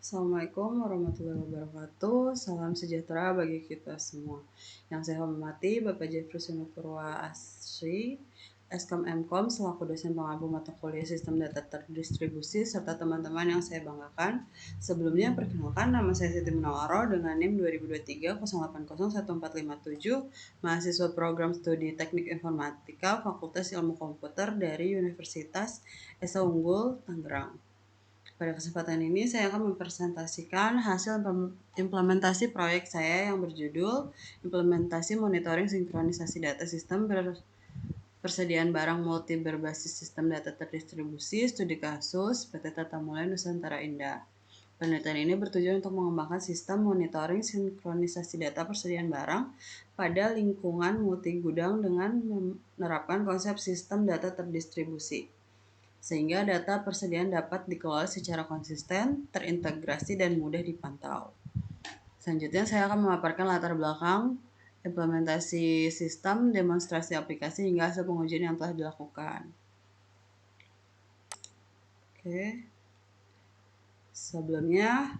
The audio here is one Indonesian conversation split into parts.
Assalamualaikum warahmatullahi wabarakatuh. Salam sejahtera bagi kita semua. Yang saya hormati Bapak Jeffrey Sunupurwa Asri, Eskom Mkom selaku dosen pengampu mata kuliah Sistem Data Terdistribusi serta teman-teman yang saya banggakan. Sebelumnya perkenalkan, nama saya Siti Munawaro dengan NIM 2023 mahasiswa program studi Teknik Informatika Fakultas Ilmu Komputer dari Universitas Esa Unggul Tangerang. Pada kesempatan ini saya akan mempresentasikan hasil implementasi proyek saya yang berjudul Implementasi Monitoring Sinkronisasi Data Sistem Persediaan Barang Multi Berbasis Sistem Data Terdistribusi Studi Kasus PT Tata Mulya Nusantara Indah. Penelitian ini bertujuan untuk mengembangkan sistem monitoring sinkronisasi data persediaan barang pada lingkungan multi gudang dengan menerapkan konsep sistem data terdistribusi, sehingga data persediaan dapat dikelola secara konsisten, terintegrasi, dan mudah dipantau. Selanjutnya saya akan memaparkan latar belakang implementasi sistem, demonstrasi aplikasi, hingga hasil pengujian yang telah dilakukan. Oke. Sebelumnya,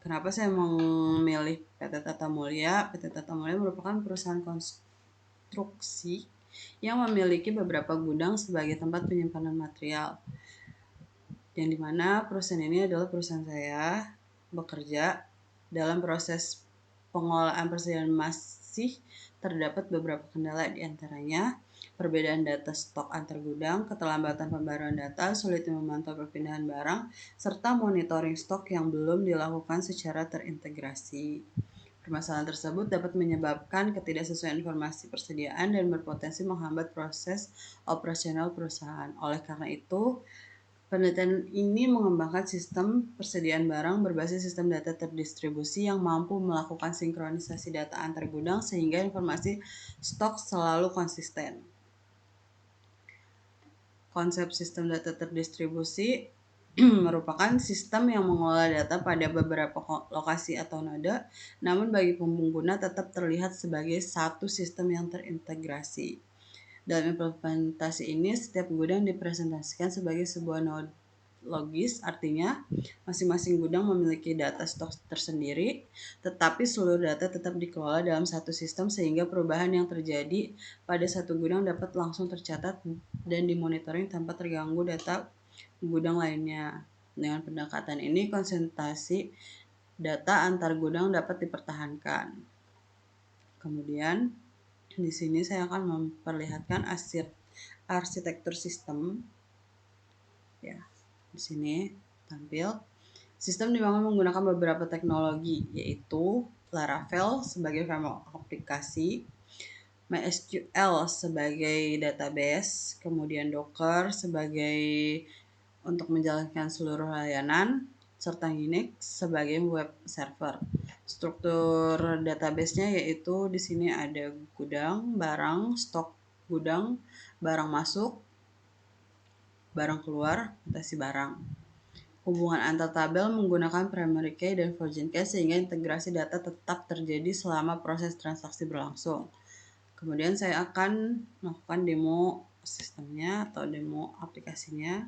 kenapa saya memilih PT Tata Mulya? PT Tata Mulya merupakan perusahaan konstruksi yang memiliki beberapa gudang sebagai tempat penyimpanan material, yang dimana perusahaan ini adalah perusahaan saya bekerja dalam proses pengelolaan persediaan masih terdapat beberapa kendala, diantaranya perbedaan data stok antar gudang, keterlambatan pembaruan data, sulitnya memantau perpindahan barang, serta monitoring stok yang belum dilakukan secara terintegrasi. Permasalahan tersebut dapat menyebabkan ketidaksesuaian informasi persediaan dan berpotensi menghambat proses operasional perusahaan. Oleh karena itu, penelitian ini mengembangkan sistem persediaan barang berbasis sistem data terdistribusi yang mampu melakukan sinkronisasi data antar gudang sehingga informasi stok selalu konsisten. Konsep sistem data terdistribusi merupakan sistem yang mengolah data pada beberapa lokasi atau noda, namun bagi pengguna tetap terlihat sebagai satu sistem yang terintegrasi. Dalam implementasi ini, setiap gudang dipresentasikan sebagai sebuah node logis, artinya masing-masing gudang memiliki data stok tersendiri, tetapi seluruh data tetap dikelola dalam satu sistem sehingga perubahan yang terjadi pada satu gudang dapat langsung tercatat dan dimonitoring tanpa terganggu data gudang lainnya. Dengan pendekatan ini, konsentrasi data antar gudang dapat dipertahankan. Kemudian, di sini saya akan memperlihatkan arsitektur sistem. Ya, di sini tampil. Sistem dibangun menggunakan beberapa teknologi, yaitu Laravel sebagai framework aplikasi, MySQL sebagai database, kemudian Docker sebagai untuk menjalankan seluruh layanan, serta Unix sebagai web server. Struktur database-nya yaitu di sini ada gudang, barang, stok gudang, barang masuk, barang keluar, mutasi barang. Hubungan antar tabel menggunakan primary key dan virgin key sehingga integrasi data tetap terjadi selama proses transaksi berlangsung. Kemudian saya akan melakukan demo sistemnya atau demo aplikasinya.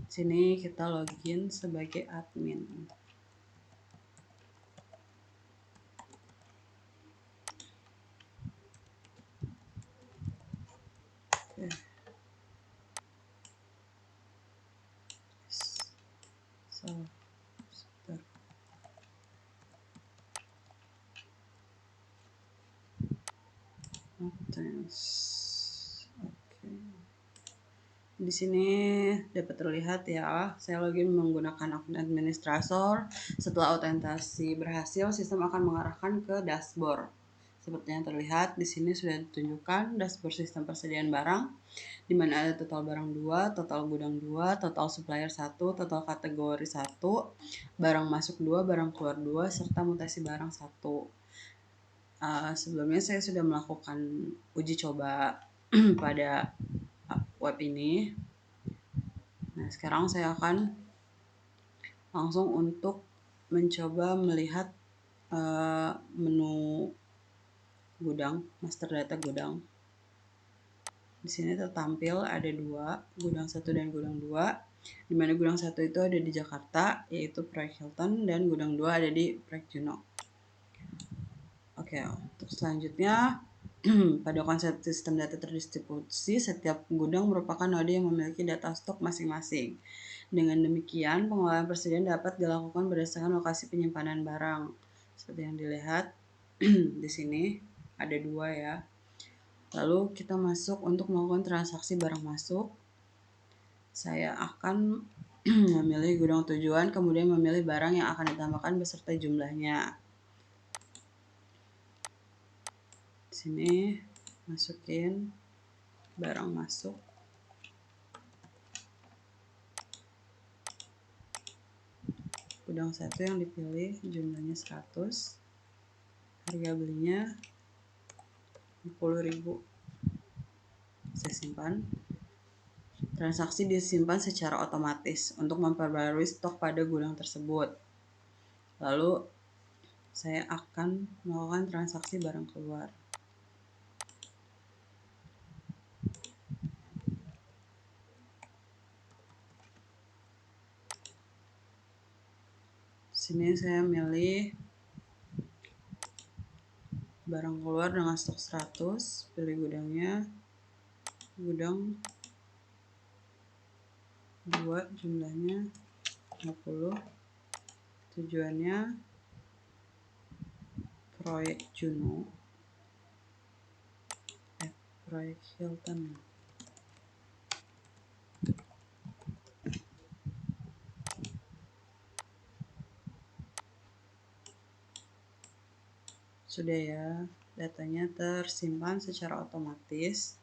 Sini kita login sebagai admin. Oke. Oke. Di sini dapat terlihat ya, saya login menggunakan akun administrator. Setelah autentasi berhasil, sistem akan mengarahkan ke dashboard. Seperti yang terlihat di sini sudah ditunjukkan dashboard sistem persediaan barang, di mana ada total barang 2, total gudang 2, total supplier 1, total kategori 1, barang masuk 2, barang keluar 2, serta mutasi barang 1. Sebelumnya saya sudah melakukan uji coba pada web ini. Nah, sekarang saya akan langsung untuk mencoba melihat menu gudang, master data gudang. Di sini tertampil ada 2, gudang 1 dan gudang 2. Di mana gudang 1 itu ada di Jakarta, yaitu proyek Hilton, dan gudang 2 ada di proyek Juno. Oke, untuk selanjutnya, pada konsep sistem data terdistribusi, setiap gudang merupakan node yang memiliki data stok masing-masing. Dengan demikian, pengelolaan persediaan dapat dilakukan berdasarkan lokasi penyimpanan barang. Seperti yang dilihat di sini, ada 2 ya. Lalu kita masuk untuk melakukan transaksi barang masuk. Saya akan memilih gudang tujuan, kemudian memilih barang yang akan ditambahkan beserta jumlahnya. Di sini masukin barang masuk. Gudang 1 yang dipilih jumlahnya 100. Harga belinya 50.000. Saya simpan. Transaksi disimpan secara otomatis untuk memperbarui stok pada gudang tersebut. Lalu saya akan melakukan transaksi barang keluar. Sini saya milih barang keluar dengan stok 100, pilih gudangnya, gudang 2 jumlahnya 50, tujuannya proyek Juno, proyek Hilton. Sudah ya, datanya tersimpan secara otomatis,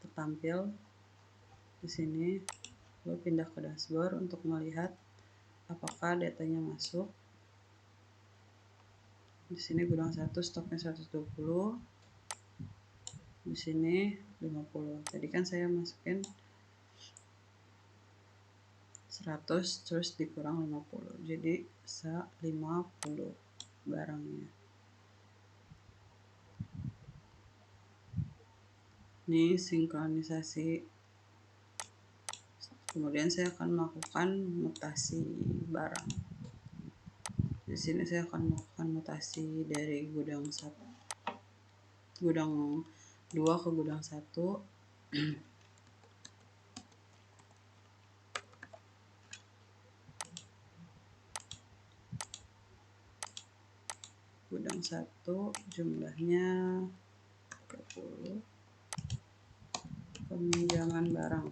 tertampil di sini. Lalu pindah ke dashboard untuk melihat apakah datanya masuk. Di sini gudang 1 stoknya 120, di sini 50. Tadi kan saya masukin 100 terus dikurang 50, jadi 50 barangnya. Ini sinkronisasi. Kemudian saya akan melakukan mutasi barang. Di sini saya akan melakukan mutasi dari gudang 2 ke gudang 1. Gudang 1 jumlahnya 30. Peminjaman barang,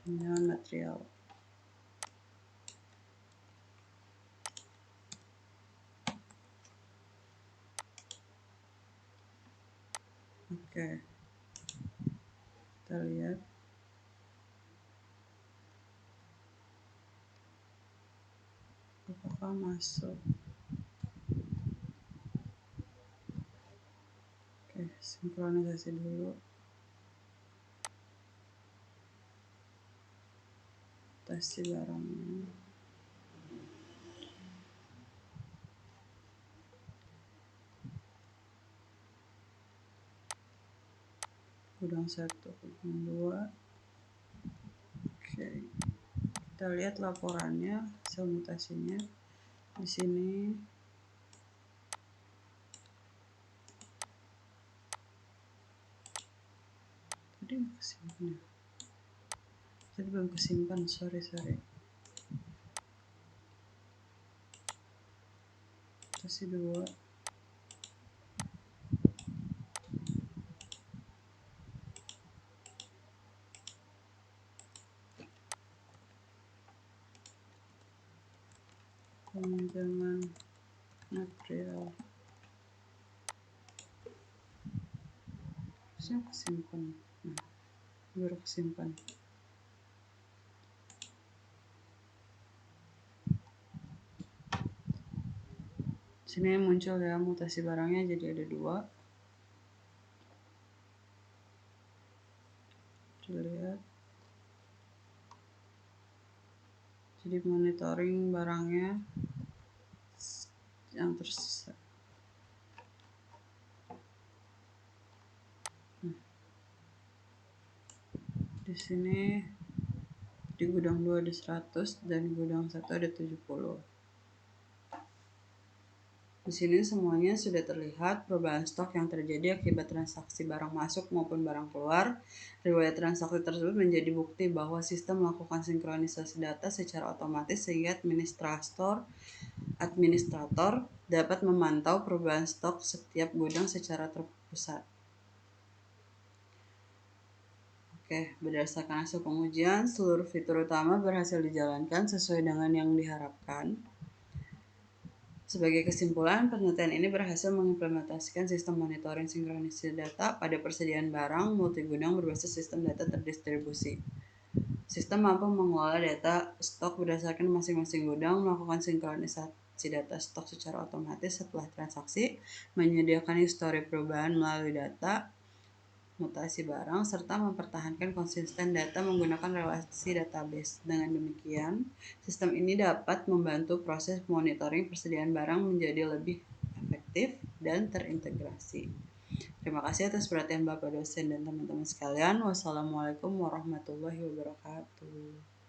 peminjaman material. Oke, kita lihat apakah masuk. Oke, sinkronisasi dulu. Mutasi barangnya. Gudang 1 ke gudang 2. Oke, kita lihat laporannya, hasil mutasinya di sini. Tadi kesimpan ya? Tadi belum kesimpan, sorry. Mutasi 2. Peminjaman material. Harusnya kesimpan. Nah, baru kesimpan. Sini muncul ya mutasi barangnya, jadi ada 2. Dilihat. Jadi monitoring barangnya yang tersisa. Di sini di gudang 2 ada 100 dan gudang 1 ada 70. Di sini semuanya sudah terlihat perubahan stok yang terjadi akibat transaksi barang masuk maupun barang keluar. Riwayat transaksi tersebut menjadi bukti bahwa sistem melakukan sinkronisasi data secara otomatis sehingga administrator dapat memantau perubahan stok setiap gudang secara terpusat. Oke, berdasarkan hasil pengujian, seluruh fitur utama berhasil dijalankan sesuai dengan yang diharapkan. Sebagai kesimpulan, penelitian ini berhasil mengimplementasikan sistem monitoring sinkronisasi data pada persediaan barang multigudang berbasis sistem data terdistribusi. Sistem mampu mengelola data stok berdasarkan masing-masing gudang, melakukan sinkronisasi data stok secara otomatis setelah transaksi, menyediakan histori perubahan melalui data, mutasi barang, serta mempertahankan konsisten data menggunakan relasi database. Dengan demikian, sistem ini dapat membantu proses monitoring persediaan barang menjadi lebih efektif dan terintegrasi. Terima kasih atas perhatian Bapak dosen dan teman-teman sekalian. Wassalamualaikum warahmatullahi wabarakatuh.